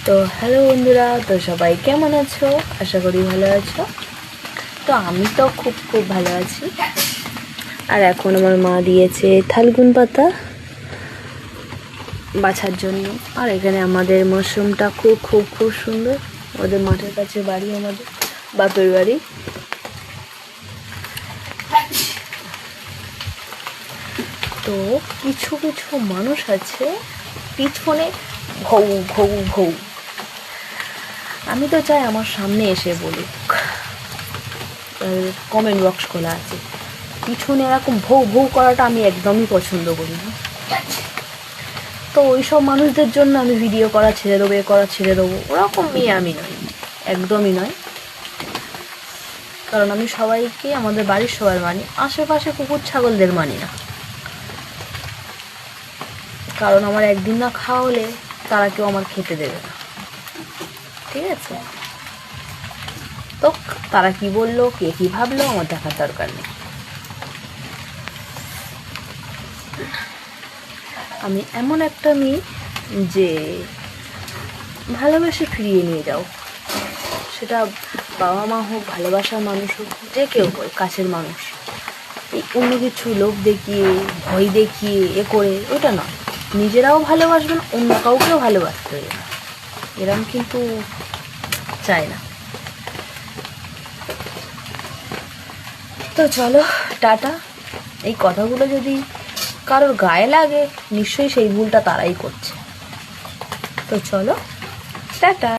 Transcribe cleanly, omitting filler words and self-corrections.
তো হ্যালো বন্ধুরা, তো সবাই কেমন আছো? আশা করি ভালো আছো। তো আমি তো খুব খুব ভালো আছি। আর এখন আমার মা দিয়েছে থালগুন পাতা বাছার জন্য। আর এখানে আমাদের মাশরুমটা খুব খুব খুব সুন্দর। আমাদের মাঠের কাছে বাড়ি, আমাদের বাপের বাড়ি। তো কিছু কিছু মানুষ আছে পিছনে ভৌ ভৌ ভৌ। আমি তো চাই আমার সামনে এসে বলুক, কমেন্ট বক্স খোলা আছে। পিছনে এরকম ভৌ ভৌ করাটা আমি একদমই পছন্দ করি না। তো ওইসব মানুষদের জন্য আমি ভিডিও করা ছেড়ে দেবো, ছেড়ে দেবো, ওরকম মেয়ে আমি নই, একদমই নয়। কারণ আমি সবাইকে, আমাদের বাড়ির সবার মানি, আশেপাশে কুকুর ছাগলদের মানি না। কারণ আমার একদিন না খাওয়া হলে তারা কেউ আমার খেতে দেবে না, ঠিক আছে? তো তারা কি বললো, কে কি ভাবলো, আমার দেখার দরকার নেই। আমি এমন একটা মেয়ে যে ভালোবেসে ফিরিয়ে নিয়ে যাও, সেটা বাবা মা হোক, ভালোবাসার মানুষ হোক, যে কেউ হোক, কাছের মানুষ। এই অন্য কিছু লোক দেখিয়ে, ভয় দেখিয়ে করে ওটা নয়। নিজেরাও ভালোবাসবেন, অন্য কাউকেও ভালোবাসতে হবে, এরকম কিন্তু চাই না। তো চলো টাটা। এই কথাগুলো যদি কারোর গায়ে লাগে, নিশ্চয়ই সেই ভুলটা তারাই করছে। তো চলো টাটা।